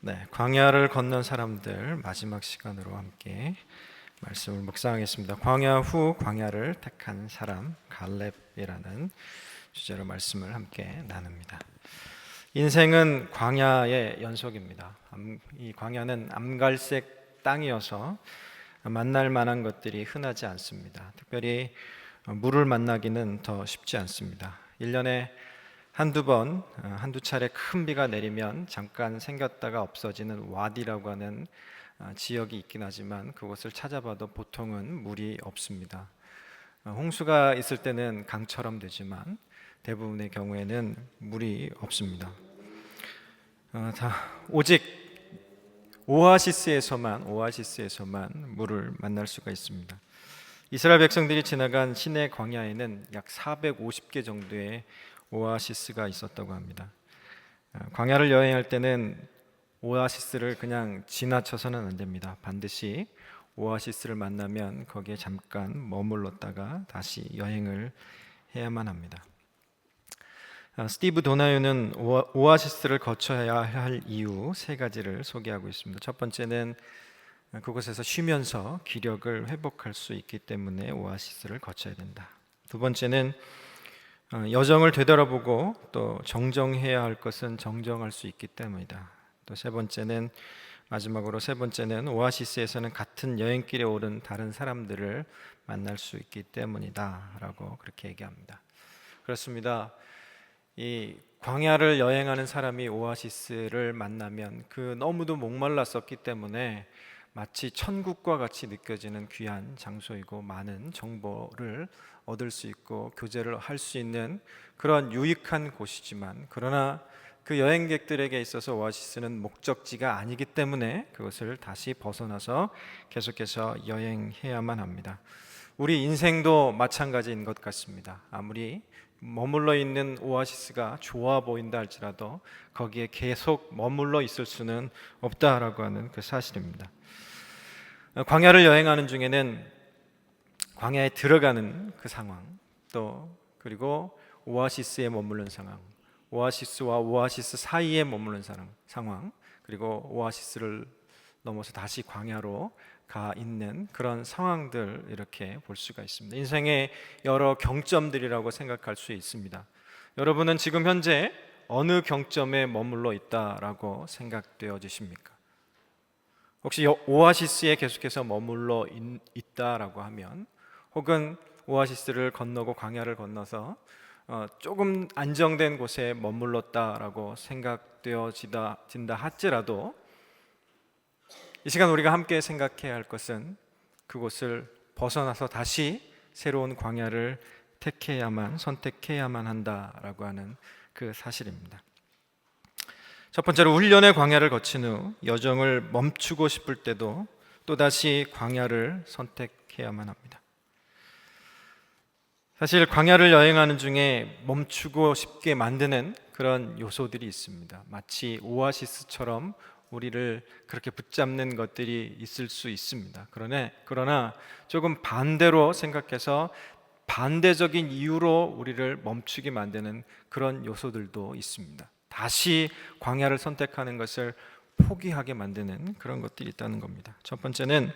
네, 광야를 건넌 사람들 마지막 시간으로 함께 말씀을 묵상하겠습니다. 광야 후 광야를 택한 사람 갈렙이라는 주제로 말씀을 함께 나눕니다. 인생은 광야의 연속입니다. 이 광야는 암갈색 땅이어서 만날 만한 것들이 흔하지 않습니다. 특별히 물을 만나기는 더 쉽지 않습니다. 1년에 한두 번, 한두 차례 큰 비가 내리면 잠깐 생겼다가 없어지는 와디라고 하는 지역이 있긴 하지만 그곳을 찾아봐도 보통은 물이 없습니다. 홍수가 있을 때는 강처럼 되지만 대부분의 경우에는 물이 없습니다. 오직 오아시스에서만 물을 만날 수가 있습니다. 이스라엘 백성들이 지나간 시내 광야에는 약 450개 정도의 오아시스가 있었다고 합니다. 광야를 여행할 때는 오아시스를 그냥 지나쳐서는 안 됩니다. 반드시 오아시스를 만나면 거기에 잠깐 머물렀다가 다시 여행을 해야만 합니다. 스티브 도나유는 오아시스를 거쳐야 할 이유 3가지를 소개하고 있습니다. 첫 번째는 그곳에서 쉬면서 기력을 회복할 수 있기 때문에 오아시스를 거쳐야 된다. 두 번째는 여정을 되돌아보고 또 정정해야 할 것은 정정할 수 있기 때문이다. 또 마지막으로 세 번째는 오아시스에서는 같은 여행길에 오른 다른 사람들을 만날 수 있기 때문이다 라고 그렇게 얘기합니다. 그렇습니다. 이 광야를 여행하는 사람이 오아시스를 만나면 그 너무도 목말랐었기 때문에 마치 천국과 같이 느껴지는 귀한 장소이고 많은 정보를 얻을 수 있고 교제를 할 수 있는 그런 유익한 곳이지만, 그러나 그 여행객들에게 있어서 오아시스는 목적지가 아니기 때문에 그것을 다시 벗어나서 계속해서 여행해야만 합니다. 우리 인생도 마찬가지인 것 같습니다. 아무리 머물러 있는 오아시스가 좋아 보인다 할지라도 거기에 계속 머물러 있을 수는 없다라고 하는 그 사실입니다. 광야를 여행하는 중에는 광야에 들어가는 그 상황, 또 그리고 오아시스에 머무는 상황, 오아시스와 오아시스 사이에 머무는 상황, 그리고 오아시스를 넘어서 다시 광야로 가 있는 그런 상황들, 이렇게 볼 수가 있습니다. 인생의 여러 경점들이라고 생각할 수 있습니다. 여러분은 지금 현재 어느 경점에 머물러 있다라고 생각되어지십니까? 혹시 오아시스에 계속해서 머물러 있다라고 하면, 혹은 오아시스를 건너고 광야를 건너서 조금 안정된 곳에 머물렀다라고 생각되어진다 할지라도 이 시간 우리가 함께 생각해야 할 것은 그곳을 벗어나서 다시 새로운 광야를 선택해야만 한다라고 하는 그 사실입니다. 첫 번째로, 훈련의 광야를 거친 후 여정을 멈추고 싶을 때도 또다시 광야를 선택해야만 합니다. 사실 광야를 여행하는 중에 멈추고 싶게 만드는 그런 요소들이 있습니다. 마치 오아시스처럼 우리를 그렇게 붙잡는 것들이 있을 수 있습니다. 그러나 조금 반대로 생각해서 반대적인 이유로 우리를 멈추게 만드는 그런 요소들도 있습니다. 다시 광야를 선택하는 것을 포기하게 만드는 그런 것들이 있다는 겁니다. 첫 번째는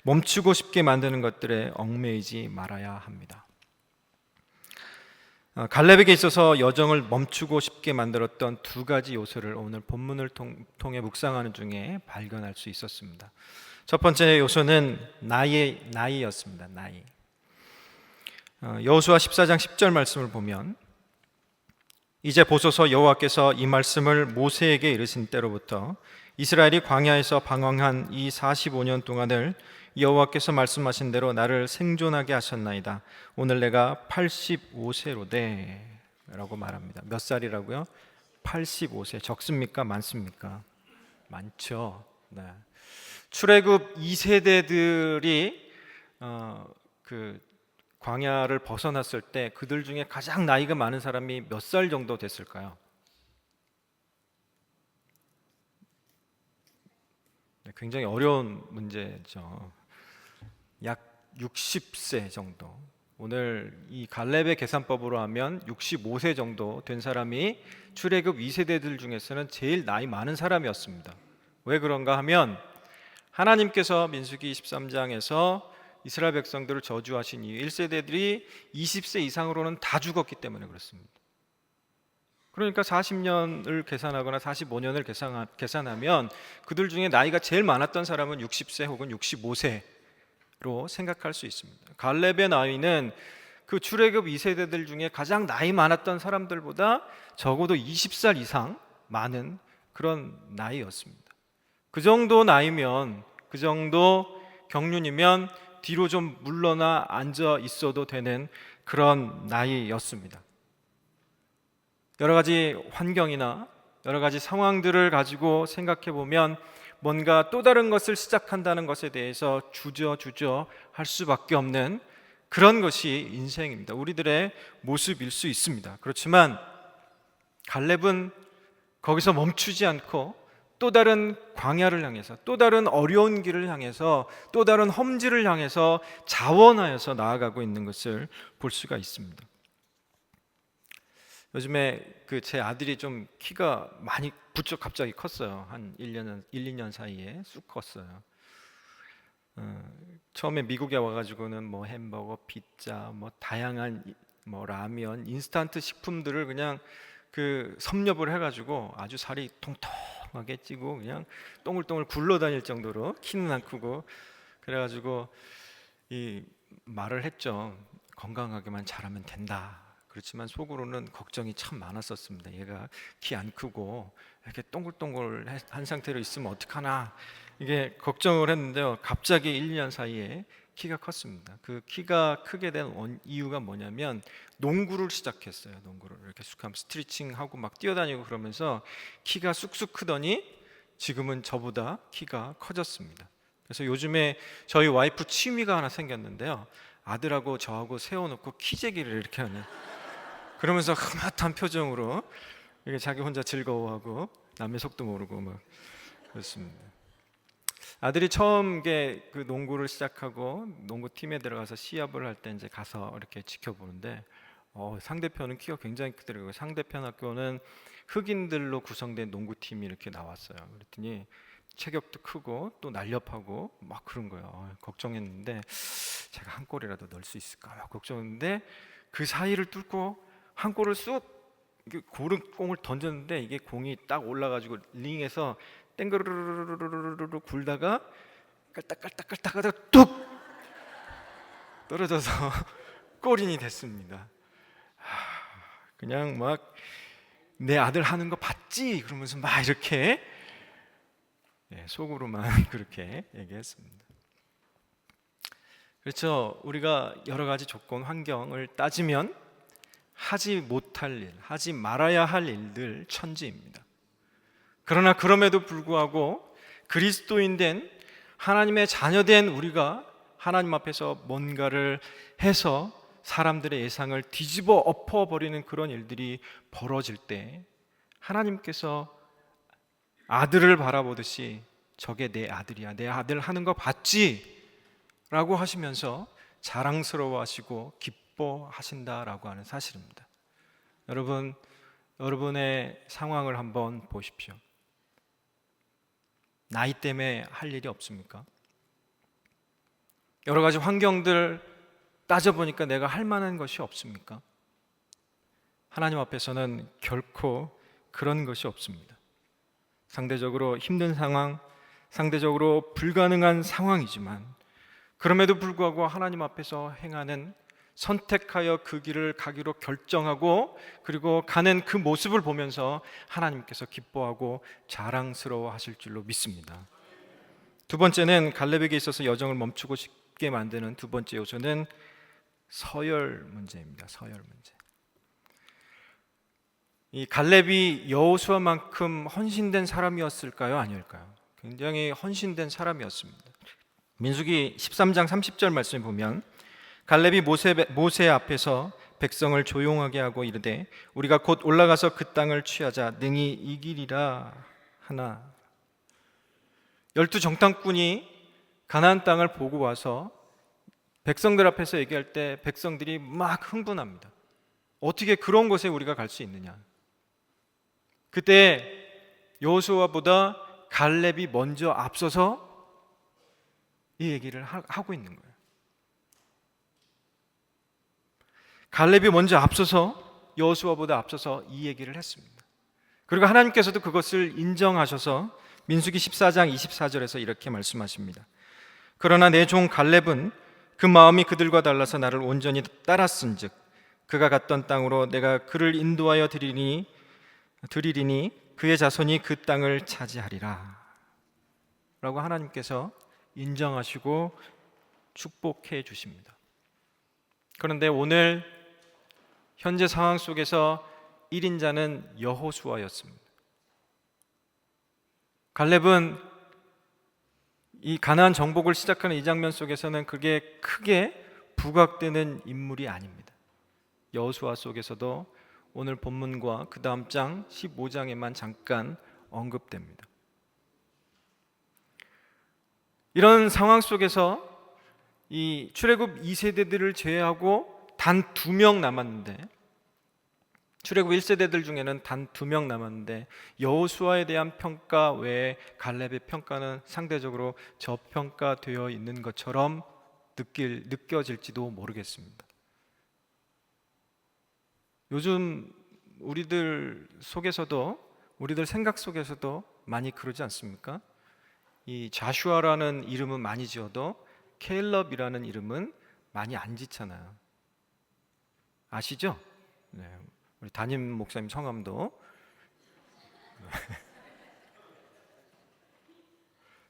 멈추고 싶게 만드는 것들에 얽매이지 말아야 합니다. 갈렙에게 있어서 여정을 멈추고 싶게 만들었던 2가지 요소를 오늘 본문을 통해 묵상하는 중에 발견할 수 있었습니다. 첫 번째 요소는 나이였습니다. 나이. 여호수아 14장 10절 말씀을 보면, 이제 보소서, 여호와께서 이 말씀을 모세에게 이르신 때로부터 이스라엘이 광야에서 방황한 이 45년 동안을 여호와께서 말씀하신 대로 나를 생존하게 하셨나이다. 오늘 내가 85세로되 라고 말합니다. 몇 살이라고요? 85세. 적습니까? 많습니까? 많죠. 네. 출애굽 2세대들이 그 광야를 벗어났을 때 그들 중에 가장 나이가 많은 사람이 몇 살 정도 됐을까요? 굉장히 어려운 문제죠. 약 60세 정도. 오늘 이 갈렙의 계산법으로 하면 65세 정도 된 사람이 출애굽 2세대들 중에서는 제일 나이 많은 사람이었습니다. 왜 그런가 하면 하나님께서 민수기 13장에서 이스라엘 백성들을 저주하신 이유 1세대들이 20세 이상으로는 다 죽었기 때문에 그렇습니다. 그러니까 40년을 계산하거나 45년을 계산하면 그들 중에 나이가 제일 많았던 사람은 60세 혹은 65세로 생각할 수 있습니다. 갈렙의 나이는 그 출애굽 2세대들 중에 가장 나이 많았던 사람들보다 적어도 20살 이상 많은 그런 나이였습니다. 그 정도 나이면, 그 정도 경륜이면 뒤로 좀 물러나 앉아 있어도 되는 그런 나이였습니다. 여러 가지 환경이나 여러 가지 상황들을 가지고 생각해 보면 뭔가 또 다른 것을 시작한다는 것에 대해서 주저주저 할 수밖에 없는 그런 것이 인생입니다. 우리들의 모습일 수 있습니다. 그렇지만 갈렙은 거기서 멈추지 않고 또 다른 광야를 향해서, 또 다른 어려운 길을 향해서, 또 다른 험지를 향해서 자원하여서 나아가고 있는 것을 볼 수가 있습니다. 요즘에 제 아들이 좀 키가 많이 부쩍 갑자기 컸어요. 한 1년, 2년 사이에 쑥 컸어요. 처음에 미국에 와가지고는 뭐 햄버거, 피자, 뭐 다양한 뭐 라면, 인스턴트 식품들을 그냥 섭렵을 해가지고 아주 살이 통통하게 찌고 그냥 동글동글 굴러다닐 정도로 키는 안 크고 그래가지고 이 말을 했죠. 건강하게만 자라면 된다. 그렇지만 속으로는 걱정이 참 많았었습니다. 얘가 키 안 크고 이렇게 동글동글한 상태로 있으면 어떡하나 이게 걱정을 했는데요. 갑자기 1, 2년 사이에 키가 컸습니다. 그 키가 크게 된 이유가 뭐냐면 농구를 시작했어요. 농구를 이렇게 쑥하면 스트레칭하고 막 뛰어다니고 그러면서 키가 쑥쑥 크더니 지금은 저보다 키가 커졌습니다. 그래서 요즘에 저희 와이프 취미가 하나 생겼는데요. 아들하고 저하고 세워놓고 키재기를 이렇게 하는, 그러면서 흐뭇한 표정으로 이게 자기 혼자 즐거워하고 남의 속도 모르고 막 그렇습니다. 아들이 처음 그 농구를 시작하고 농구팀에 들어가서 시합을 할 때 이제 가서 이렇게 지켜보는데 상대편은 키가 굉장히 크더라고요. 상대편 학교는 흑인들로 구성된 농구팀이 이렇게 나왔어요. 그랬더니 체격도 크고 또 날렵하고 막 그런 거예요. 걱정했는데 제가 한 골이라도 넣을 수 있을까 막 걱정했는데 그 사이를 뚫고 한 골을 쑥 고른 공을 던졌는데 이게 공이 딱 올라가지고 링에서 땡그르르르르르르 굴다가 깔딱깔딱깔딱하다가 뚝 떨어져서 골인이 됐습니다. 그냥 막 내 아들 하는 거 봤지? 그러면서 막 이렇게 속으로만 그렇게 얘기했습니다. 그렇죠. 우리가 여러 가지 조건, 환경을 따지면 하지 못할 일, 하지 말아야 할 일들 천지입니다. 그러나 그럼에도 불구하고 그리스도인 된 하나님의 자녀된 우리가 하나님 앞에서 뭔가를 해서 사람들의 예상을 뒤집어 엎어버리는 그런 일들이 벌어질 때 하나님께서 아들을 바라보듯이 저게 내 아들이야, 내 아들 하는 거 봤지? 라고 하시면서 자랑스러워하시고 기뻐하신다라고 하는 사실입니다. 여러분, 여러분의 상황을 한번 보십시오. 나이 때문에 할 일이 없습니까? 여러 가지 환경들 따져보니까 내가 할 만한 것이 없습니까? 하나님 앞에서는 결코 그런 것이 없습니다. 상대적으로 힘든 상황, 상대적으로 불가능한 상황이지만 그럼에도 불구하고 하나님 앞에서 행하는, 선택하여 그 길을 가기로 결정하고 그리고 가는 그 모습을 보면서 하나님께서 기뻐하고 자랑스러워 하실 줄로 믿습니다. 두 번째는 갈렙에게 있어서 여정을 멈추고 싶게 만드는 두 번째 요소는 서열 문제입니다. 서열 문제. 이 갈렙이 여호수아만큼 헌신된 사람이었을까요? 아닐까요? 굉장히 헌신된 사람이었습니다. 민수기 13장 30절 말씀을 보면 갈렙이 모세 앞에서 백성을 조용하게 하고 이르되 우리가 곧 올라가서 그 땅을 취하자 능히 이기리라 하나. 12 정탐꾼이 가나안 땅을 보고 와서 백성들 앞에서 얘기할 때 백성들이 막 흥분합니다. 어떻게 그런 곳에 우리가 갈 수 있느냐. 그때 여호수아보다 갈렙이 먼저 앞서서 이 얘기를 하고 있는 거예요. 갈렙이 먼저 앞서서, 여호수아보다 앞서서 이 얘기를 했습니다. 그리고 하나님께서도 그것을 인정하셔서 민수기 14장 24절에서 이렇게 말씀하십니다. 그러나 내 종 갈렙은 그 마음이 그들과 달라서 나를 온전히 따랐은즉 그가 갔던 땅으로 내가 그를 인도하여 드리리니 그의 자손이 그 땅을 차지하리라 라고 하나님께서 인정하시고 축복해 주십니다. 그런데 오늘 현재 상황 속에서 1인자는 여호수아였습니다. 갈렙은 이 가나안 정복을 시작하는 이 장면 속에서는 그게 크게 부각되는 인물이 아닙니다. 여호수아 속에서도 오늘 본문과 그 다음 장 15장에만 잠깐 언급됩니다. 이런 상황 속에서 이 출애굽 2세대들을 제외하고 단 2명 남았는데, 출애굽 1세대들 중에는 단 2명 남았는데 여호수아에 대한 평가 외에 갈렙의 평가는 상대적으로 저평가되어 있는 것처럼 느껴질지도 모르겠습니다. 요즘 우리들 속에서도, 우리들 생각 속에서도 많이 그러지 않습니까? 이 자슈아라는 이름은 많이 지어도 케일럽이라는 이름은 많이 안 짓잖아요. 아시죠? 네. 우리 담임 목사님 성함도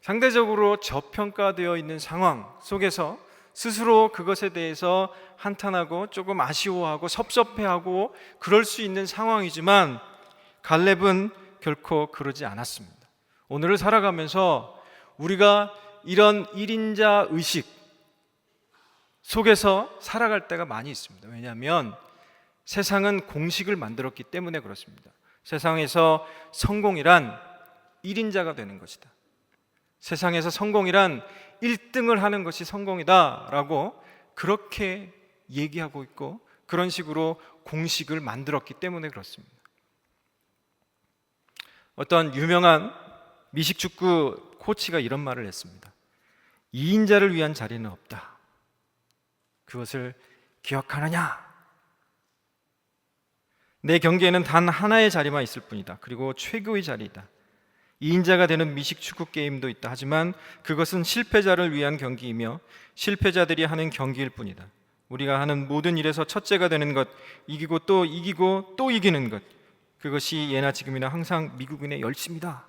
상대적으로 저평가되어 있는 상황 속에서 스스로 그것에 대해서 한탄하고 조금 아쉬워하고 섭섭해하고 그럴 수 있는 상황이지만 갈렙은 결코 그러지 않았습니다. 오늘을 살아가면서 우리가 이런 1인자 의식 속에서 살아갈 때가 많이 있습니다. 왜냐하면 세상은 공식을 만들었기 때문에 그렇습니다. 세상에서 성공이란 1인자가 되는 것이다. 세상에서 성공이란 1등을 하는 것이 성공이다 라고 그렇게 얘기하고 있고, 그런 식으로 공식을 만들었기 때문에 그렇습니다. 어떤 유명한 미식축구 코치가 이런 말을 했습니다. 2인자를 위한 자리는 없다. 그것을 기억하느냐? 내 경기에는 단 하나의 자리만 있을 뿐이다. 그리고 최고의 자리이다. 2인자가 되는 미식축구 게임도 있다. 하지만 그것은 실패자를 위한 경기이며 실패자들이 하는 경기일 뿐이다. 우리가 하는 모든 일에서 첫째가 되는 것, 이기고 또 이기고 또 이기는 것, 그것이 예나 지금이나 항상 미국인의 열심이다.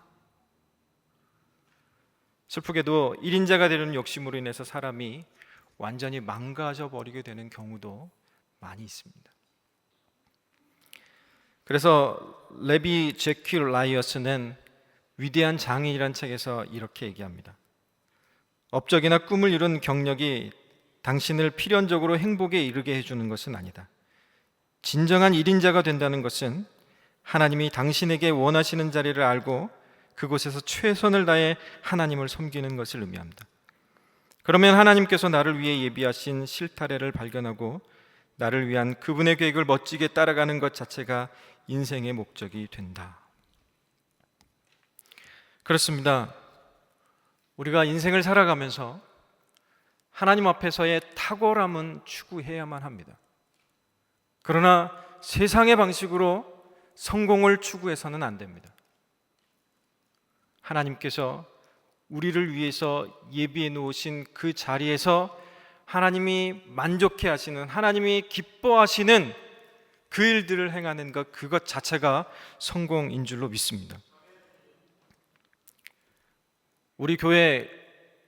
슬프게도 1인자가 되는 욕심으로 인해서 사람이 완전히 망가져 버리게 되는 경우도 많이 있습니다. 그래서 레비 제퀴 라이어스는 위대한 장인이란 책에서 이렇게 얘기합니다. 업적이나 꿈을 이룬 경력이 당신을 필연적으로 행복에 이르게 해주는 것은 아니다. 진정한 1인자가 된다는 것은 하나님이 당신에게 원하시는 자리를 알고 그곳에서 최선을 다해 하나님을 섬기는 것을 의미합니다. 그러면 하나님께서 나를 위해 예비하신 실타래를 발견하고 나를 위한 그분의 계획을 멋지게 따라가는 것 자체가 인생의 목적이 된다. 그렇습니다. 우리가 인생을 살아가면서 하나님 앞에서의 탁월함은 추구해야만 합니다. 그러나 세상의 방식으로 성공을 추구해서는 안 됩니다. 하나님께서 우리를 위해서 예비해 놓으신 그 자리에서 하나님이 만족해 하시는, 하나님이 기뻐하시는 그 일들을 행하는 것, 그것 자체가 성공인 줄로 믿습니다. 우리 교회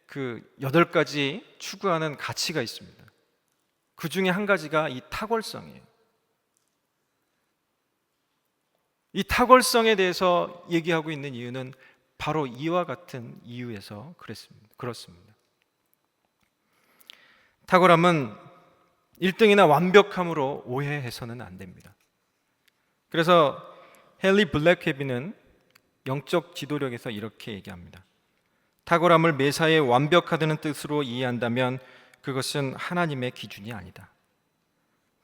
그 8가지 추구하는 가치가 있습니다. 그 중에 한 가지가 이 탁월성이에요. 이 탁월성에 대해서 얘기하고 있는 이유는 바로 이와 같은 이유에서 그렇습니다. 탁월함은 1등이나 완벽함으로 오해해서는 안 됩니다. 그래서 헨리 블랙헤비는 영적 지도력에서 이렇게 얘기합니다. 탁월함을 매사에 완벽하다는 뜻으로 이해한다면 그것은 하나님의 기준이 아니다.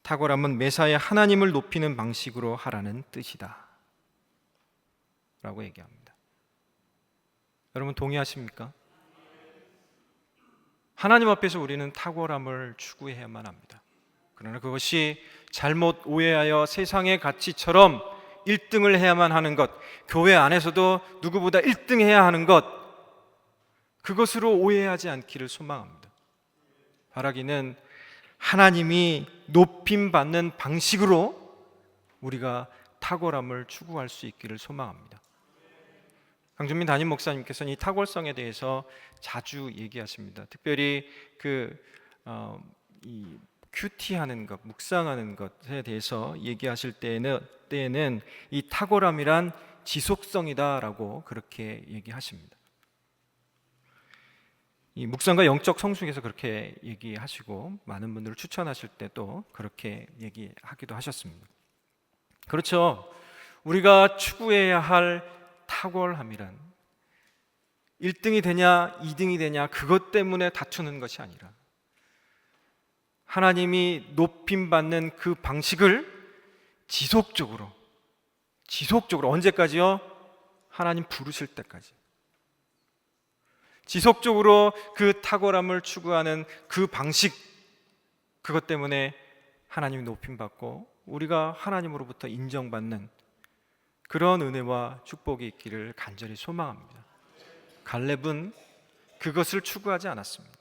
탁월함은 매사에 하나님을 높이는 방식으로 하라는 뜻이다 라고 얘기합니다. 여러분 동의하십니까? 하나님 앞에서 우리는 탁월함을 추구해야만 합니다. 그러나 그것이 잘못 오해하여 세상의 가치처럼 1등을 해야만 하는 것, 교회 안에서도 누구보다 1등 해야 하는 것, 그것으로 오해하지 않기를 소망합니다. 바라기는 하나님이 높임받는 방식으로 우리가 탁월함을 추구할 수 있기를 소망합니다. 강준민 담임 목사님께서는 이 탁월성에 대해서 자주 얘기하십니다. 특별히 이 큐티하는 것, 묵상하는 것에 대해서 얘기하실 때에는 이 탁월함이란 지속성이다라고 그렇게 얘기하십니다. 이 묵상과 영적 성숙에서 그렇게 얘기하시고 많은 분들을 추천하실 때도 그렇게 얘기하기도 하셨습니다. 그렇죠. 우리가 추구해야 할 탁월함이란 1등이 되냐 2등이 되냐 그것 때문에 다투는 것이 아니라 하나님이 높임받는 그 방식을 지속적으로 언제까지요? 하나님 부르실 때까지 지속적으로 그 탁월함을 추구하는 그 방식, 그것 때문에 하나님이 높임받고 우리가 하나님으로부터 인정받는 그런 은혜와 축복이 있기를 간절히 소망합니다. 갈렙은 그것을 추구하지 않았습니다.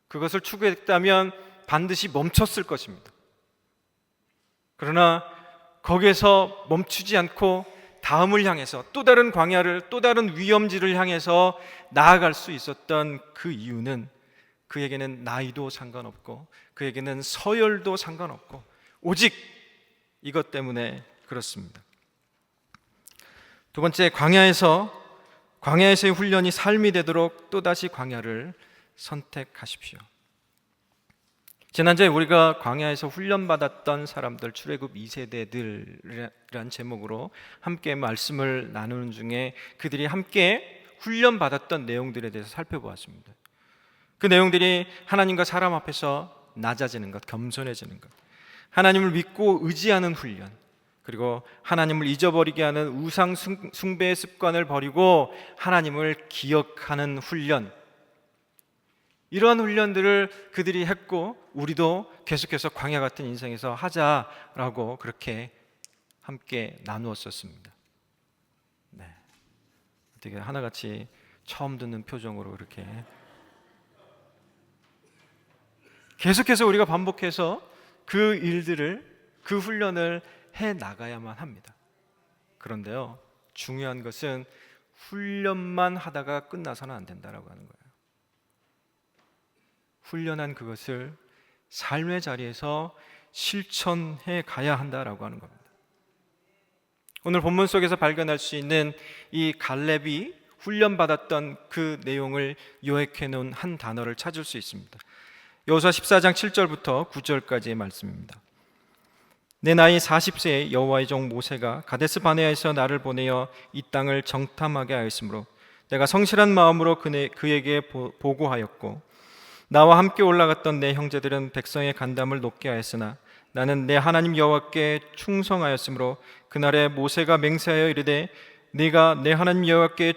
그것을 추구했다면 반드시 멈췄을 것입니다. 그러나 거기에서 멈추지 않고 다음을 향해서 또 다른 광야를, 또 다른 위험지를 향해서 나아갈 수 있었던 그 이유는 그에게는 나이도 상관없고 그에게는 서열도 상관없고 오직 이것 때문에 그렇습니다. 두 번째, 광야에서의 훈련이 삶이 되도록 또다시 광야를 선택하십시오. 지난주에 우리가 광야에서 훈련받았던 사람들, 출애굽 2세대들이란 제목으로 함께 말씀을 나누는 중에 그들이 함께 훈련받았던 내용들에 대해서 살펴보았습니다. 그 내용들이 하나님과 사람 앞에서 낮아지는 것, 겸손해지는 것, 하나님을 믿고 의지하는 훈련, 그리고 하나님을 잊어버리게 하는 우상 숭배의 습관을 버리고 하나님을 기억하는 훈련, 이러한 훈련들을 그들이 했고 우리도 계속해서 광야 같은 인생에서 하자라고 그렇게 함께 나누었었습니다. 네. 되게 하나같이 처음 듣는 표정으로 그렇게 계속해서 우리가 반복해서 그 일들을, 그 훈련을 해 나가야만 합니다. 그런데요, 중요한 것은 훈련만 하다가 끝나서는 안 된다라고 하는 거예요. 훈련한 그것을 삶의 자리에서 실천해 가야 한다라고 하는 겁니다. 오늘 본문 속에서 발견할 수 있는 이 갈렙이 훈련받았던 그 내용을 요약해 놓은 한 단어를 찾을 수 있습니다. 여호수아 14장 7절부터 9절까지의 말씀입니다. 내 나이 40세에 여호와의 종 모세가 가데스 바네아에서 나를 보내어 이 땅을 정탐하게 하였으므로 내가 성실한 마음으로 그에게 보고하였고 나와 함께 올라갔던 내 형제들은 백성의 간담을 높게 하였으나 나는 내 하나님 여호와께 충성하였으므로 그날에 모세가 맹세하여 이르되 네가 내 하나님 여호와께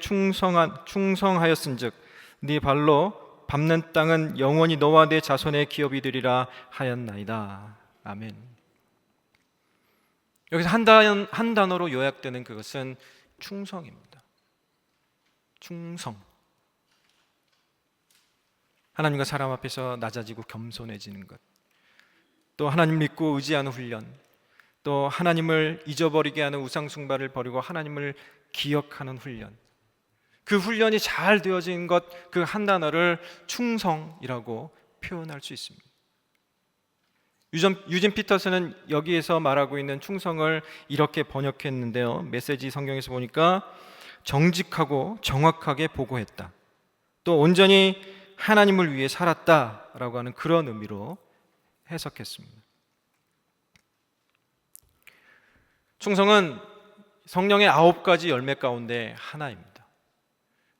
충성하였은즉 네 발로 밟는 땅은 영원히 너와 내 자손의 기업이 되리라 하였나이다. 아멘. 여기서 한 단어로 요약되는 그것은 충성입니다. 충성. 하나님과 사람 앞에서 낮아지고 겸손해지는 것, 또 하나님 믿고 의지하는 훈련, 또 하나님을 잊어버리게 하는 우상숭배를 버리고 하나님을 기억하는 훈련, 그 훈련이 잘 되어진 것, 그 한 단어를 충성이라고 표현할 수 있습니다. 유진 피터슨은 여기에서 말하고 있는 충성을 이렇게 번역했는데요, 메시지 성경에서 보니까 정직하고 정확하게 보고했다, 또 온전히 하나님을 위해 살았다라고 하는 그런 의미로 해석했습니다. 충성은 성령의 9가지 열매 가운데 하나입니다.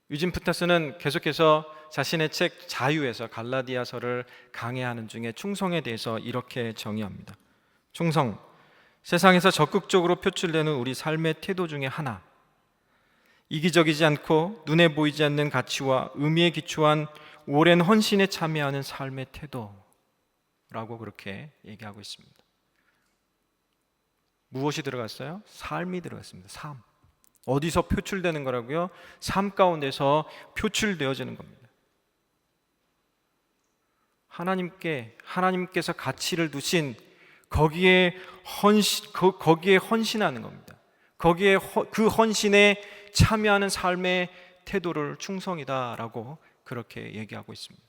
유진 피터슨은 계속해서 자신의 책 자유에서 갈라디아서를 강해하는 중에 충성에 대해서 이렇게 정의합니다. 충성, 세상에서 적극적으로 표출되는 우리 삶의 태도 중에 하나, 이기적이지 않고 눈에 보이지 않는 가치와 의미에 기초한 오랜 헌신에 참여하는 삶의 태도라고 그렇게 얘기하고 있습니다. 무엇이 들어갔어요? 삶이 들어갔습니다. 삶. 어디서 표출되는 거라고요? 삶 가운데서 표출되어지는 겁니다. 하나님께서 가치를 두신 거기에 헌신하는 겁니다. 거기에 그 헌신에 참여하는 삶의 태도를 충성이다라고 그렇게 얘기하고 있습니다.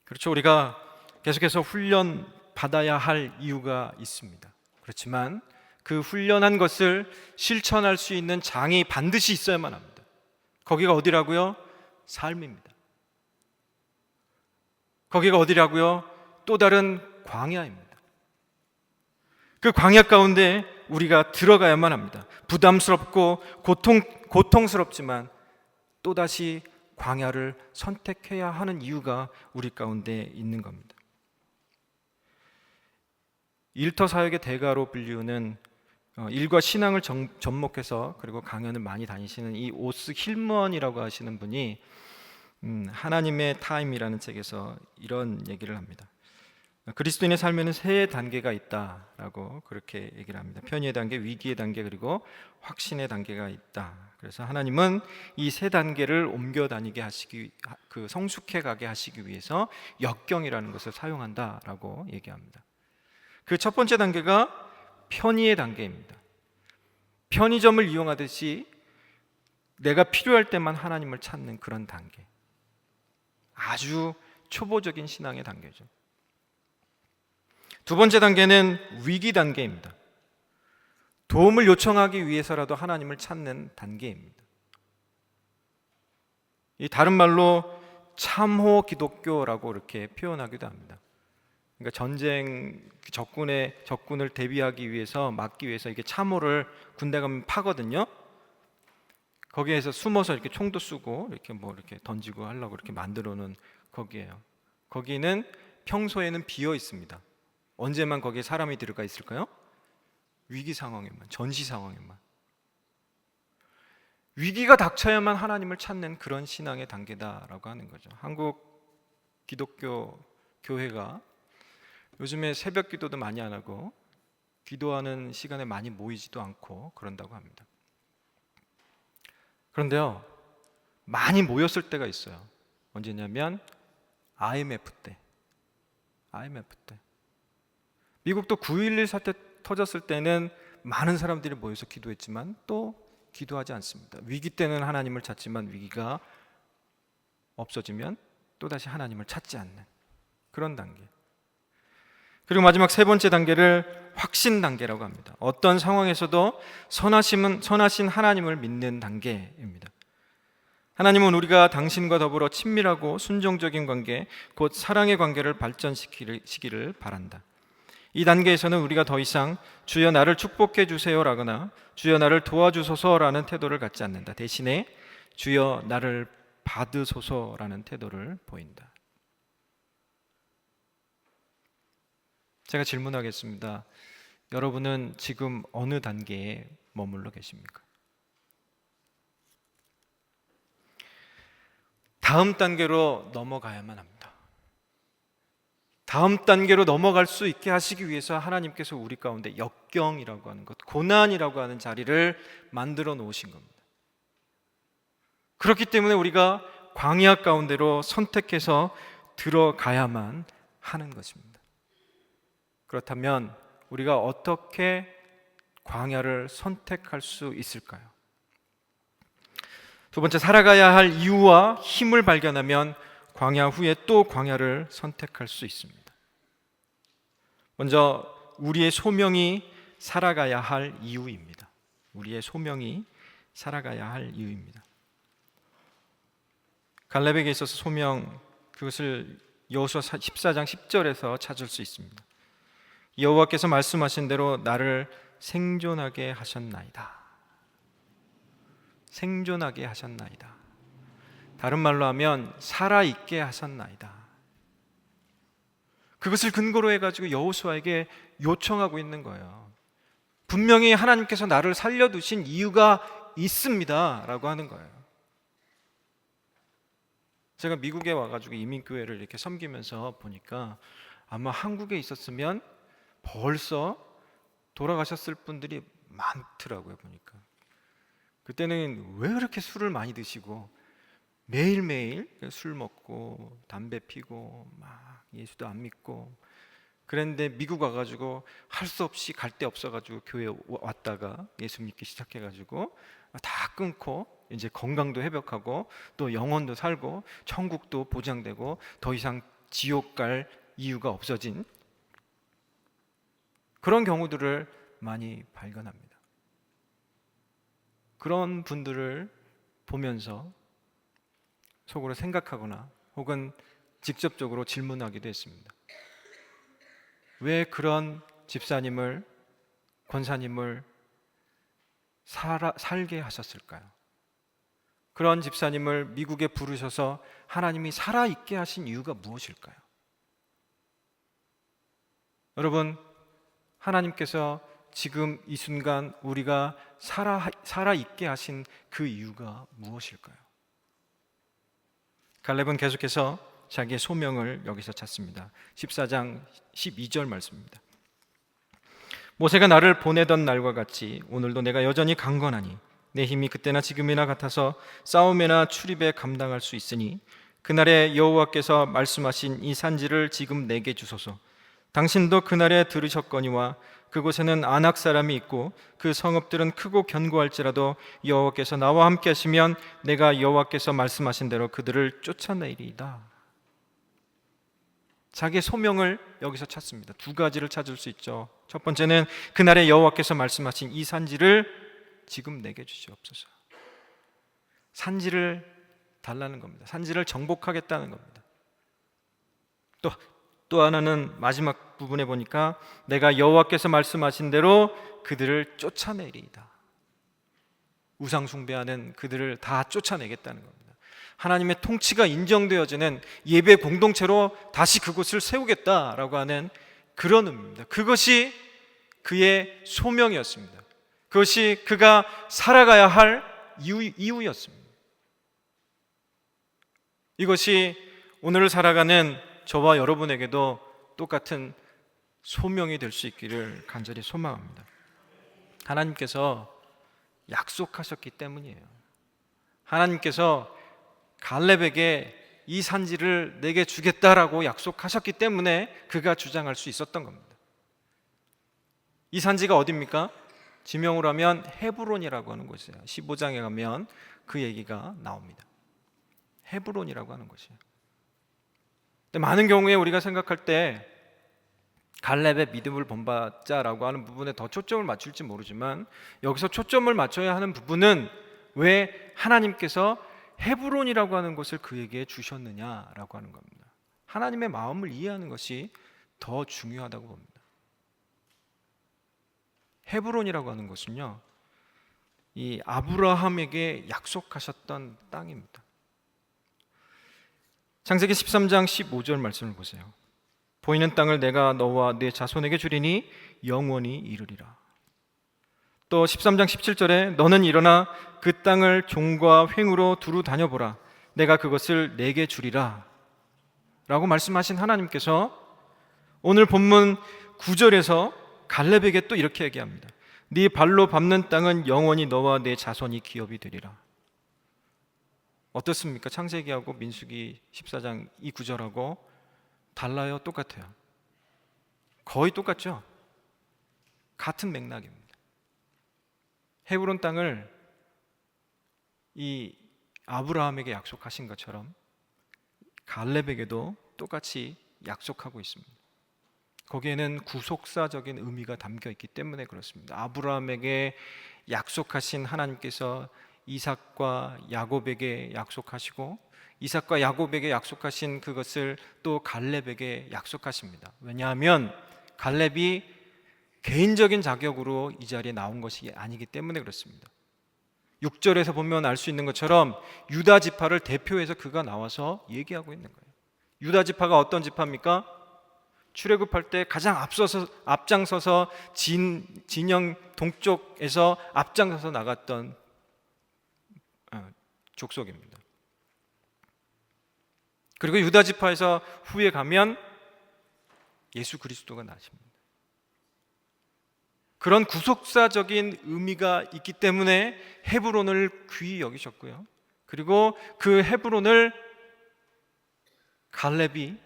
그렇죠. 우리가 계속해서 훈련 받아야 할 이유가 있습니다. 그렇지만 그 훈련한 것을 실천할 수 있는 장이 반드시 있어야만 합니다. 거기가 어디라고요? 삶입니다. 거기가 어디라고요? 또 다른 광야입니다. 그 광야 가운데 우리가 들어가야만 합니다. 부담스럽고 고통스럽지만 또다시 광야를 선택해야 하는 이유가 우리 가운데 있는 겁니다. 일터 사역의 대가로 불리우는 일과 신앙을 접목해서 그리고 강연을 많이 다니시는 이 오스 힐먼이라고 하시는 분이 하나님의 타임이라는 책에서 이런 얘기를 합니다. 그리스도인의 삶에는 세 단계가 있다라고 그렇게 얘기를 합니다. 편의의 단계, 위기의 단계, 그리고 확신의 단계가 있다. 그래서 하나님은 이 세 단계를 옮겨 다니게 하시기, 성숙해 가게 하시기 위해서 역경이라는 것을 사용한다라고 얘기합니다. 그 첫 번째 단계가 편의의 단계입니다. 편의점을 이용하듯이 내가 필요할 때만 하나님을 찾는 그런 단계. 아주 초보적인 신앙의 단계죠. 두 번째 단계는 위기 단계입니다. 도움을 요청하기 위해서라도 하나님을 찾는 단계입니다. 이 다른 말로 참호 기독교라고 이렇게 표현하기도 합니다. 그러니까 전쟁 적군을 대비하기 위해서 막기 위해서 이게 참호를 군대 가면 파거든요. 거기에서 숨어서 이렇게 총도 쏘고 이렇게 던지고 하려고 이렇게 만들어 놓은 거기에요. 거기는 평소에는 비어 있습니다. 언제만 거기에 사람이 들어가 있을까요? 위기 상황에만, 전시 상황에만. 위기가 닥쳐야만 하나님을 찾는 그런 신앙의 단계다라고 하는 거죠. 한국 기독교 교회가 요즘에 새벽 기도도 많이 안 하고 기도하는 시간에 많이 모이지도 않고 그런다고 합니다. 그런데요, 많이 모였을 때가 있어요. 언제냐면 IMF 때. 미국도 9.11 사태 터졌을 때는 많은 사람들이 모여서 기도했지만 또 기도하지 않습니다. 위기 때는 하나님을 찾지만 위기가 없어지면 또다시 하나님을 찾지 않는 그런 단계. 그리고 마지막 세 번째 단계를 확신 단계라고 합니다. 어떤 상황에서도 선하신 하나님을 믿는 단계입니다. 하나님은 우리가 당신과 더불어 친밀하고 순종적인 관계, 곧 사랑의 관계를 발전시키기를 바란다. 이 단계에서는 우리가 더 이상 주여 나를 축복해 주세요라거나 주여 나를 도와주소서라는 태도를 갖지 않는다. 대신에 주여 나를 받으소서라는 태도를 보인다. 제가 질문하겠습니다. 여러분은 지금 어느 단계에 머물러 계십니까? 다음 단계로 넘어가야만 합니다. 다음 단계로 넘어갈 수 있게 하시기 위해서 하나님께서 우리 가운데 역경이라고 하는 것, 고난이라고 하는 자리를 만들어 놓으신 겁니다. 그렇기 때문에 우리가 광야 가운데로 선택해서 들어가야만 하는 것입니다. 그렇다면 우리가 어떻게 광야를 선택할 수 있을까요? 두 번째, 살아가야 할 이유와 힘을 발견하면 광야 후에 또 광야를 선택할 수 있습니다. 먼저 우리의 소명이 살아가야 할 이유입니다. 우리의 소명이 살아가야 할 이유입니다. 갈렙에게 있어서 소명, 그것을 여호수아 14장 10절에서 찾을 수 있습니다. 여호와께서 말씀하신 대로 나를 생존하게 하셨나이다. 생존하게 하셨나이다. 다른 말로 하면 살아있게 하셨나이다. 그것을 근거로 해가지고 여호수아에게 요청하고 있는 거예요. 분명히 하나님께서 나를 살려두신 이유가 있습니다라고 하는 거예요. 제가 미국에 와가지고 이민교회를 이렇게 섬기면서 보니까 아마 한국에 있었으면 벌써 돌아가셨을 분들이 많더라고요. 보니까 그때는 왜 그렇게 술을 많이 드시고 매일매일 술 먹고 담배 피고 막 예수도 안 믿고 그랬는데 미국 와가지고 할 수 없이 갈 데 없어가지고 교회 왔다가 예수 믿기 시작해가지고 다 끊고 이제 건강도 회복하고 또 영혼도 살고 천국도 보장되고 더 이상 지옥 갈 이유가 없어진 그런 경우들을 많이 발견합니다. 그런 분들을 보면서 속으로 생각하거나 혹은 직접적으로 질문하기도 했습니다. 왜 그런 집사님을, 권사님을 살게 하셨을까요? 그런 집사님을 미국에 부르셔서 하나님이 살아있게 하신 이유가 무엇일까요? 여러분, 하나님께서 지금 이 순간 우리가 살아있게 하신 그 이유가 무엇일까요? 갈렙은 계속해서 자기의 소명을 여기서 찾습니다. 14장 12절 말씀입니다. 모세가 나를 보내던 날과 같이 오늘도 내가 여전히 강건하니 내 힘이 그때나 지금이나 같아서 싸움이나 출입에 감당할 수 있으니 그날에 여호와께서 말씀하신 이 산지를 지금 내게 주소서. 당신도 그날에 들으셨거니와 그곳에는 아낙 사람이 있고 그 성읍들은 크고 견고할지라도 여호와께서 나와 함께 하시면 내가 여호와께서 말씀하신 대로 그들을 쫓아내리이다. 자기의 소명을 여기서 찾습니다. 두 가지를 찾을 수 있죠. 첫 번째는 그날에 여호와께서 말씀하신 이 산지를 지금 내게 주시옵소서. 산지를 달라는 겁니다. 산지를 정복하겠다는 겁니다. 또 하나는 마지막 부분에 보니까 내가 여호와께서 말씀하신 대로 그들을 쫓아내리이다. 우상 숭배하는 그들을 다 쫓아내겠다는 겁니다. 하나님의 통치가 인정되어지는 예배 공동체로 다시 그곳을 세우겠다라고 하는 그런 의미입니다. 그것이 그의 소명이었습니다. 그것이 그가 살아가야 할 이유였습니다. 이것이 오늘을 살아가는 저와 여러분에게도 똑같은 소명이 될 수 있기를 간절히 소망합니다. 하나님께서 약속하셨기 때문이에요. 하나님께서 갈렙에게 이 산지를 내게 주겠다라고 약속하셨기 때문에 그가 주장할 수 있었던 겁니다. 이 산지가 어디입니까? 지명으로 하면 헤브론이라고 하는 곳이에요. 15장에 가면 그 얘기가 나옵니다. 헤브론이라고 하는 곳이에요. 근데 많은 경우에 우리가 생각할 때 갈렙의 믿음을 본받자라고 하는 부분에 더 초점을 맞출지 모르지만 여기서 초점을 맞춰야 하는 부분은 왜 하나님께서 헤브론이라고 하는 곳을 그에게 주셨느냐라고 하는 겁니다. 하나님의 마음을 이해하는 것이 더 중요하다고 봅니다. 헤브론이라고 하는 것은요, 이 아브라함에게 약속하셨던 땅입니다. 창세기 13장 15절 말씀을 보세요. 보이는 땅을 내가 너와 네 자손에게 주리니 영원히 이르리라. 또 13장 17절에 너는 일어나 그 땅을 종과 횡으로 두루 다녀보라. 내가 그것을 내게 주리라 라고 말씀하신 하나님께서 오늘 본문 9절에서 갈렙에게 또 이렇게 얘기합니다. 네 발로 밟는 땅은 영원히 너와 네 자손이 기업이 되리라. 어떻습니까? 창세기하고 민수기 14장 이 구절하고 달라요? 똑같아요? 거의 똑같죠? 같은 맥락입니다. 헤브론 땅을 이 아브라함에게 약속하신 것처럼 갈렙에게도 똑같이 약속하고 있습니다. 거기에는 구속사적인 의미가 담겨 있기 때문에 그렇습니다. 아브라함에게 약속하신 하나님께서 이삭과 야곱에게 약속하시고 이삭과 야곱에게 약속하신 그것을 또 갈렙에게 약속하십니다. 왜냐하면 갈렙이 개인적인 자격으로 이 자리에 나온 것이 아니기 때문에 그렇습니다. 6절에서 보면 알 수 있는 것처럼 유다 지파를 대표해서 그가 나와서 얘기하고 있는 거예요. 유다 지파가 어떤 지파입니까? 출애굽할 때 가장 앞장서서 진영 동쪽에서 앞장서서 나갔던 족속입니다. 그리고 유다 지파에서 후에 가면 예수 그리스도가 나십니다. 그런 구속사적인 의미가 있기 때문에 헤브론을 귀히 여기셨고요. 그리고 그 헤브론을 갈렙이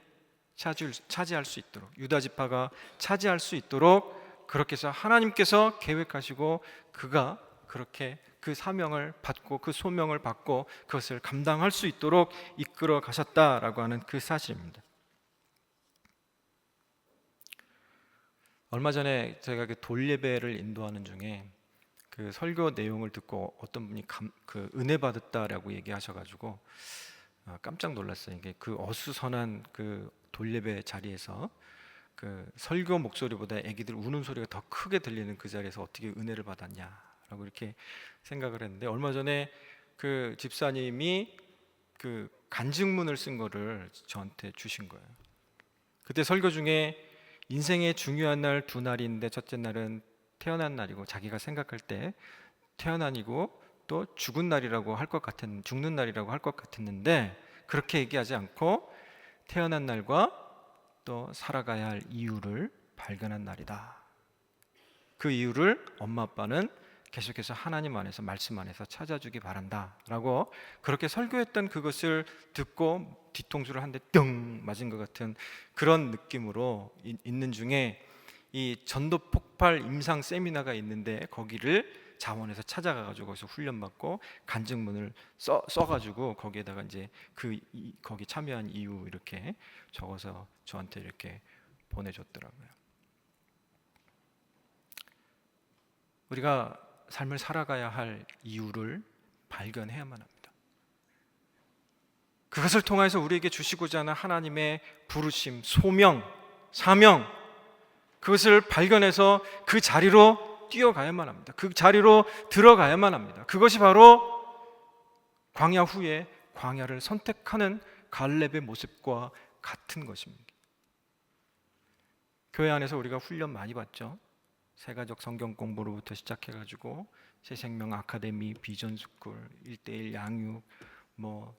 차지할 수 있도록, 유다 지파가 차지할 수 있도록 그렇게 해서 하나님께서 계획하시고 그가 그렇게 그 사명을 받고 그 소명을 받고 그것을 감당할 수 있도록 이끌어 가셨다라고 하는 그 사실입니다. 얼마 전에 제가 그 돌예배를 인도하는 중에 그 설교 내용을 듣고 어떤 분이 그 은혜 받았다라고 얘기하셔가지고 깜짝 놀랐어요. 이게 그 어수선한 그 돌예배 자리에서 그 설교 목소리보다 아기들 우는 소리가 더 크게 들리는 그 자리에서 어떻게 은혜를 받았냐라고 이렇게 생각을 했는데, 얼마 전에 그 집사님이 그 간증문을 쓴 거를 저한테 주신 거예요. 그때 설교 중에 인생의 중요한 날 두 날인데, 첫째 날은 태어난 날이고 자기가 생각할 때 태어난이고 또 죽은 날이라고 할 것 같은, 죽는 날이라고 할 것 같았는데 그렇게 얘기하지 않고 태어난 날과 또 살아가야 할 이유를 발견한 날이다. 그 이유를 엄마 아빠는 계속해서 하나님 안에서, 말씀 안에서 찾아주기 바란다 라고 그렇게 설교했던 그것을 듣고 뒤통수를 한 대 뿅 맞은 것 같은 그런 느낌으로 있는 중에 이 전도 폭발 임상 세미나가 있는데 거기를 자원에서 찾아가가지고 거기서 훈련받고 간증문을 써가지고 거기에다가 이제 거기 참여한 이유 이렇게 적어서 저한테 이렇게 보내줬더라고요. 우리가 삶을 살아가야 할 이유를 발견해야만 합니다. 그것을 통해서 우리에게 주시고자 하는 하나님의 부르심, 소명, 사명, 그것을 발견해서 그 자리로 뛰어가야만 합니다. 그 자리로 들어가야만 합니다. 그것이 바로 광야 후에 광야를 선택하는 갈렙의 모습과 같은 것입니다. 교회 안에서 우리가 훈련 많이 받죠. 새가족 성경 공부로부터 시작해가지고 새생명 아카데미, 비전 스쿨, 1:1 양육,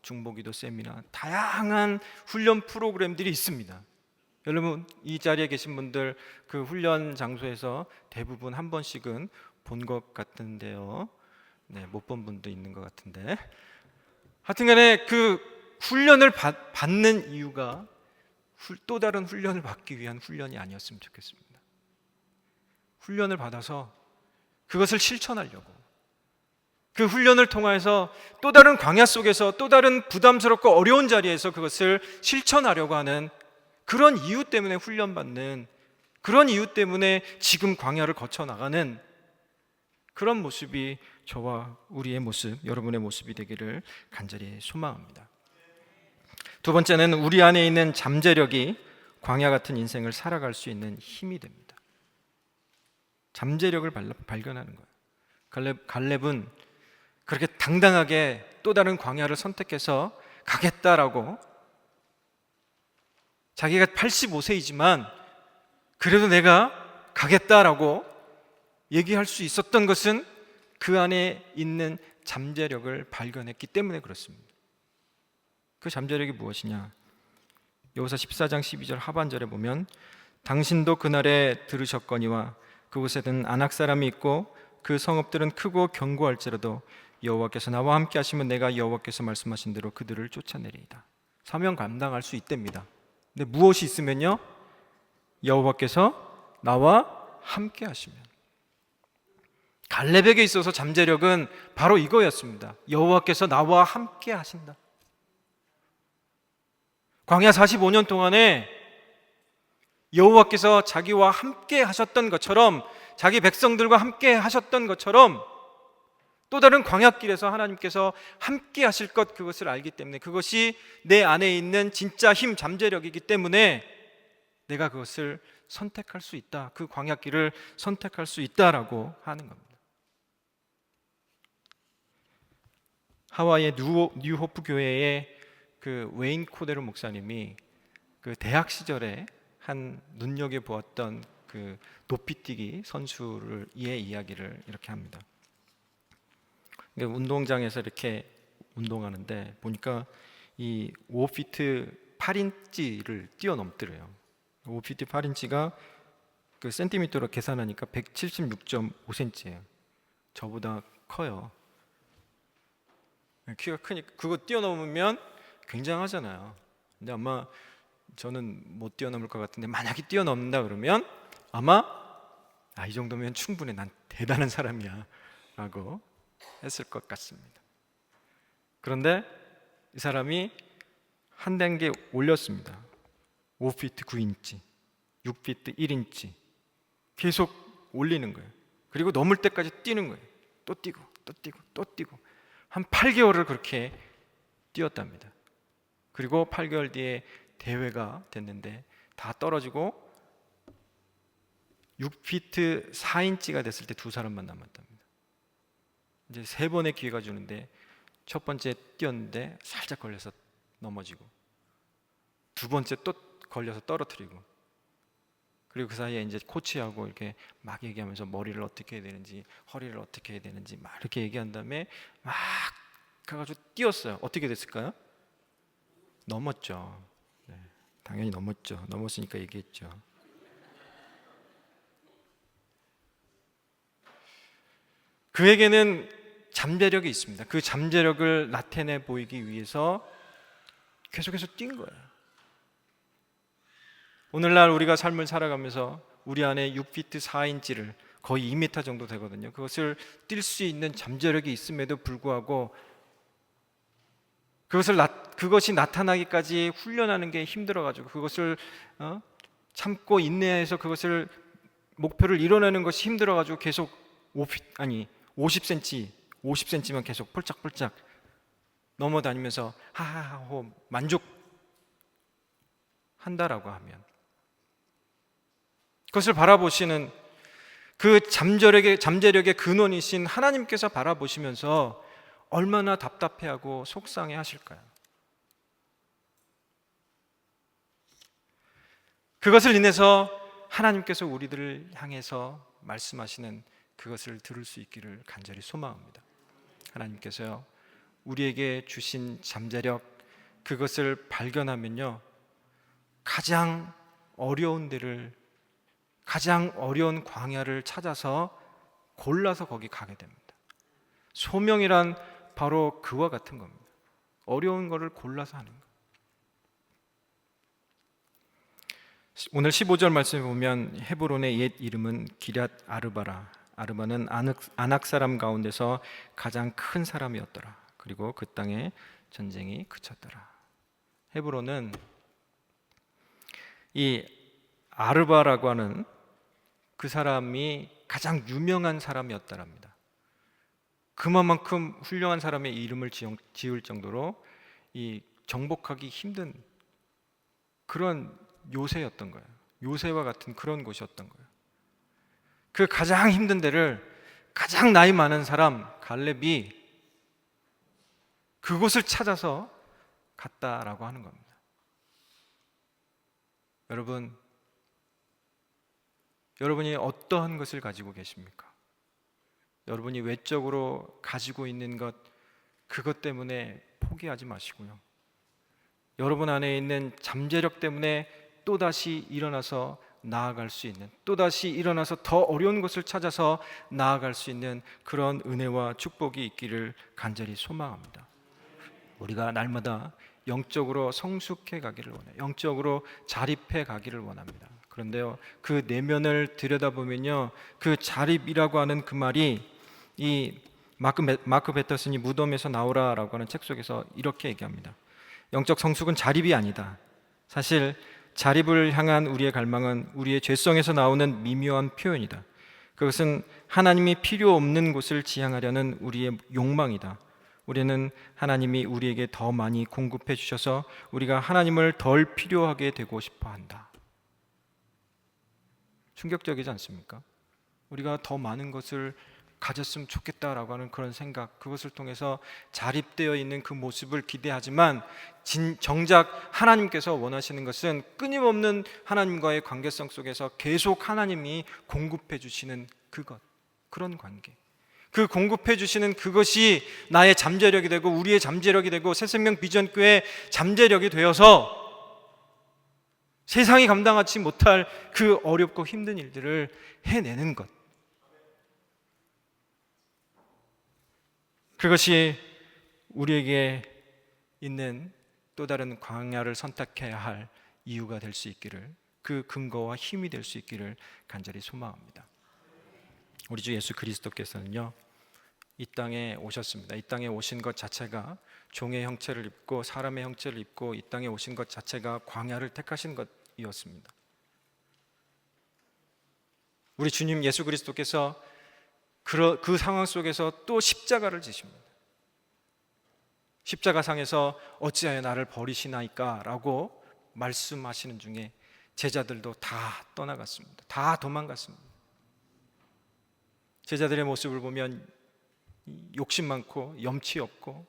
중보기도 세미나, 다양한 훈련 프로그램들이 있습니다. 여러분 이 자리에 계신 분들 그 훈련 장소에서 대부분 한 번씩은 본 것 같은데요. 네, 못 본 분도 있는 것 같은데, 하여튼간에 그 훈련을 받는 이유가 또 다른 훈련을 받기 위한 훈련이 아니었으면 좋겠습니다. 훈련을 받아서 그것을 실천하려고, 그 훈련을 통해서 또 다른 광야 속에서 또 다른 부담스럽고 어려운 자리에서 그것을 실천하려고 하는 그런 이유 때문에 훈련받는, 그런 이유 때문에 지금 광야를 거쳐 나가는 그런 모습이 저와 우리의 모습, 여러분의 모습이 되기를 간절히 소망합니다. 두 번째는 우리 안에 있는 잠재력이 광야 같은 인생을 살아갈 수 있는 힘이 됩니다. 잠재력을 발견하는 거예요. 갈렙은 그렇게 당당하게 또 다른 광야를 선택해서 가겠다라고, 자기가 85세이지만 그래도 내가 가겠다라고 얘기할 수 있었던 것은 그 안에 있는 잠재력을 발견했기 때문에 그렇습니다. 그 잠재력이 무엇이냐? 여호수아 14장 12절 하반절에 보면 당신도 그날에 들으셨거니와 그곳에는 아낙 사람이 있고 그 성읍들은 크고 견고할지라도 여호와께서 나와 함께 하시면 내가 여호와께서 말씀하신 대로 그들을 쫓아내리이다. 사명 감당할 수 있답니다. 근데 무엇이 있으면요? 여호와께서 나와 함께 하시면. 갈렙에게 있어서 잠재력은 바로 이거였습니다. 여호와께서 나와 함께 하신다. 광야 45년 동안에 여호와께서 자기와 함께 하셨던 것처럼, 자기 백성들과 함께 하셨던 것처럼 또 다른 광야길에서 하나님께서 함께 하실 것, 그것을 알기 때문에, 그것이 내 안에 있는 진짜 힘, 잠재력이기 때문에 내가 그것을 선택할 수 있다, 그 광야길을 선택할 수 있다라고 하는 겁니다. 하와이의 뉴호프 교회의 그 웨인 코데로 목사님이 그 대학 시절에 한 눈여겨보았던 그 높이뛰기 선수의 이야기를 이렇게 합니다. 운동장에서 이렇게 운동하는데 보니까 이 5피트 8인치를 뛰어넘더래요. 5피트 8인치가 그 센티미터로 계산하니까 176.5cm예요. 저보다 커요. 키가 크니까 그거 뛰어넘으면 굉장하잖아요. 근데 아마 저는 못 뛰어넘을 것 같은데 만약에 뛰어넘는다 그러면 아마 이 정도면 충분해, 난 대단한 사람이야 라고 했을 것 같습니다. 그런데 이 사람이 한 단계 올렸습니다. 5피트 9인치, 6피트 1인치 계속 올리는 거예요. 그리고 넘을 때까지 뛰는 거예요. 또 뛰고 또 뛰고 또 뛰고 한 8개월을 그렇게 뛰었답니다. 그리고 8개월 뒤에 대회가 됐는데 다 떨어지고 6피트 4인치가 됐을 때 두 사람만 남았답니다. 이제 세 번의 기회가 주는데 첫 번째 뛰었는데 살짝 걸려서 넘어지고 두 번째 또 걸려서 떨어뜨리고 그리고 그 사이에 이제 코치하고 이렇게 막 얘기하면서 머리를 어떻게 해야 되는지 허리를 어떻게 해야 되는지 막 이렇게 얘기한 다음에 막 가가지고 뛰었어요. 어떻게 됐을까요? 넘었죠. 네, 당연히 넘었죠. 넘었으니까 얘기했죠. 그에게는 잠재력이 있습니다. 그 잠재력을 나타내 보이기 위해서 계속해서 뛴 거예요. 오늘날 우리가 삶을 살아가면서 우리 안에 6피트 4인치를 거의 2m 정도 되거든요. 그것을 뛸 수 있는 잠재력이 있음에도 불구하고 그것이 나타나기까지 훈련하는 게 힘들어가지고 그것을 참고 인내해서 그것을 목표를 이뤄내는 것이 힘들어가지고 계속 50cm만 계속 폴짝폴짝 넘어다니면서 하하하호 만족한다라고 하면 그것을 바라보시는 그 잠재력의 근원이신 하나님께서 바라보시면서 얼마나 답답해하고 속상해 하실까요? 그것을 인해서 하나님께서 우리들을 향해서 말씀하시는 그것을 들을 수 있기를 간절히 소망합니다. 하나님께서요, 우리에게 주신 잠재력 그것을 발견하면요, 가장 어려운 광야를 찾아서 골라서 거기 가게 됩니다. 소명이란 바로 그와 같은 겁니다. 어려운 거를 골라서 하는 거. 오늘 15절 말씀에 보면 헤브론의 옛 이름은 기럇 아르바라. 아르바는 아낙 사람 가운데서 가장 큰 사람이었더라. 그리고 그 땅에 전쟁이 그쳤더라. 헤브론은 이 아르바라고 하는 그 사람이 가장 유명한 사람이었다랍니다. 그만큼 훌륭한 사람의 이름을 지을 정도로 이 정복하기 힘든 그런 요새였던 거예요. 요새와 같은 그런 곳이었던 거예요. 그 가장 힘든 데를 가장 나이 많은 사람 갈렙이 그곳을 찾아서 갔다라고 하는 겁니다. 여러분이 어떠한 것을 가지고 계십니까? 여러분이 외적으로 가지고 있는 것, 그것 때문에 포기하지 마시고요. 여러분 안에 있는 잠재력 때문에 또다시 일어나서 나아갈 수 있는, 또다시 일어나서 더 어려운 것을 찾아서 나아갈 수 있는 그런 은혜와 축복이 있기를 간절히 소망합니다. 우리가 날마다 영적으로 성숙해 가기를 원해요. 영적으로 자립해 가기를 원합니다. 그런데요, 그 내면을 들여다보면요, 그 자립이라고 하는 그 말이 이 마크 베터슨이 무덤에서 나오라라고 하는 책 속에서 이렇게 얘기합니다. 영적 성숙은 자립이 아니다. 사실 자립을 향한 우리의 갈망은 우리의 죄성에서 나오는 미묘한 표현이다. 그것은 하나님이 필요 없는 곳을 지향하려는 우리의 욕망이다. 우리는 하나님이 우리에게 더 많이 공급해 주셔서 우리가 하나님을 덜 필요하게 되고 싶어 한다. 충격적이지 않습니까? 우리가 더 많은 것을 가졌으면 좋겠다라고 하는 그런 생각, 그것을 통해서 자립되어 있는 그 모습을 기대하지만 정작 하나님께서 원하시는 것은 끊임없는 하나님과의 관계성 속에서 계속 하나님이 공급해 주시는 그런 관계, 그 공급해 주시는 그것이 나의 잠재력이 되고 우리의 잠재력이 되고 새생명 비전교회의 잠재력이 되어서 세상이 감당하지 못할 그 어렵고 힘든 일들을 해내는 것, 그것이 우리에게 있는 또 다른 광야를 선택해야 할 이유가 될 수 있기를, 그 근거와 힘이 될 수 있기를 간절히 소망합니다. 우리 주 예수 그리스도께서는요, 이 땅에 오셨습니다. 이 땅에 오신 것 자체가 종의 형체를 입고 사람의 형체를 입고 이 땅에 오신 것 자체가 광야를 택하신 것이었습니다. 우리 주님 예수 그리스도께서 그 상황 속에서 또 십자가를 지십니다. 십자가상에서 어찌하여 나를 버리시나이까 라고 말씀하시는 중에 제자들도 다 떠나갔습니다. 다 도망갔습니다. 제자들의 모습을 보면 욕심 많고 염치 없고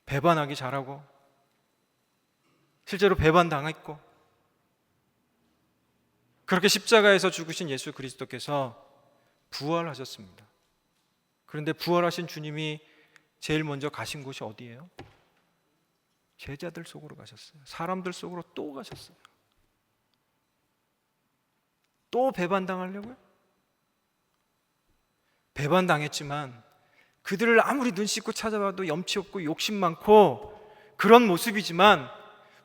배반하기 잘하고 실제로 배반당했고, 그렇게 십자가에서 죽으신 예수 그리스도께서 부활하셨습니다. 그런데 부활하신 주님이 제일 먼저 가신 곳이 어디예요? 제자들 속으로 가셨어요. 사람들 속으로 또 가셨어요. 또 배반당하려고요? 배반당했지만 그들을 아무리 눈 씻고 찾아봐도 염치 없고 욕심 많고 그런 모습이지만,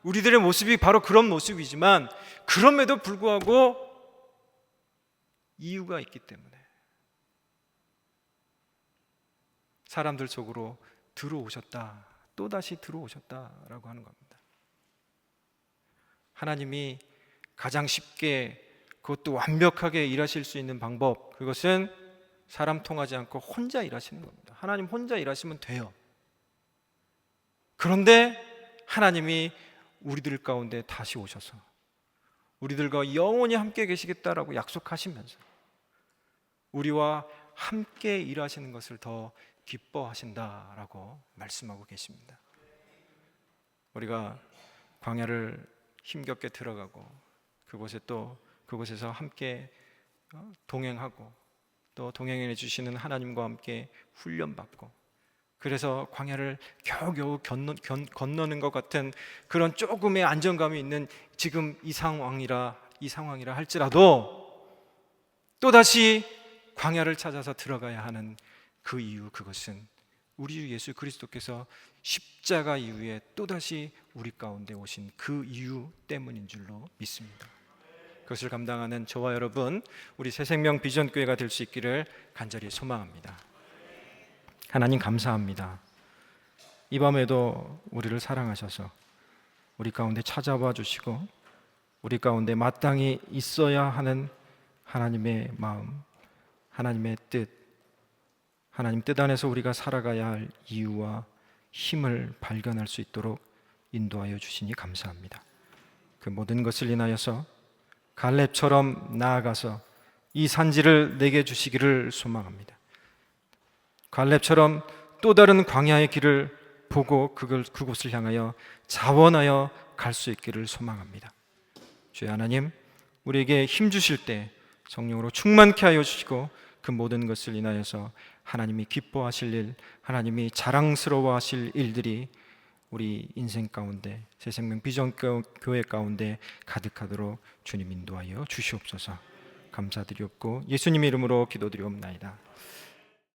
우리들의 모습이 바로 그런 모습이지만, 그럼에도 불구하고 이유가 있기 때문에 사람들 속으로 들어오셨다, 또다시 들어오셨다라고 하는 겁니다. 하나님이 가장 쉽게 그것도 완벽하게 일하실 수 있는 방법, 그것은 사람 통하지 않고 혼자 일하시는 겁니다. 하나님 혼자 일하시면 돼요. 그런데 하나님이 우리들 가운데 다시 오셔서 우리들과 영원히 함께 계시겠다라고 약속하시면서 우리와 함께 일하시는 것을 더 기뻐하신다라고 말씀하고 계십니다. 우리가 광야를 힘겹게 들어가고 그곳에서 함께 동행하고 또 동행해 주시는 하나님과 함께 훈련받고, 그래서 광야를 겨우겨우 건너는 것 같은 그런 조금의 안정감이 있는 지금 이 상황이라 할지라도 또다시 광야를 찾아서 들어가야 하는 그 이유, 그것은 우리 주 예수 그리스도께서 십자가 이후에 또다시 우리 가운데 오신 그 이유 때문인 줄로 믿습니다. 그것을 감당하는 저와 여러분, 우리 새생명 비전교회가 될 수 있기를 간절히 소망합니다. 하나님 감사합니다. 이 밤에도 우리를 사랑하셔서 우리 가운데 찾아와 주시고 우리 가운데 마땅히 있어야 하는 하나님의 마음, 하나님의 뜻, 하나님 뜻 안에서 우리가 살아가야 할 이유와 힘을 발견할 수 있도록 인도하여 주시니 감사합니다. 그 모든 것을 인하여서 갈렙처럼 나아가서 이 산지를 내게 주시기를 소망합니다. 갈렙처럼 또 다른 광야의 길을 보고 그곳을 향하여 자원하여 갈 수 있기를 소망합니다. 주의 하나님, 우리에게 힘 주실 때 성령으로 충만케 하여 주시고 그 모든 것을 인하여서 하나님이 기뻐하실 일, 하나님이 자랑스러워하실 일들이 우리 인생 가운데, 새생명 비전교회 가운데 가득하도록 주님 인도하여 주시옵소서. 감사드리옵고 예수님의 이름으로 기도드리옵나이다.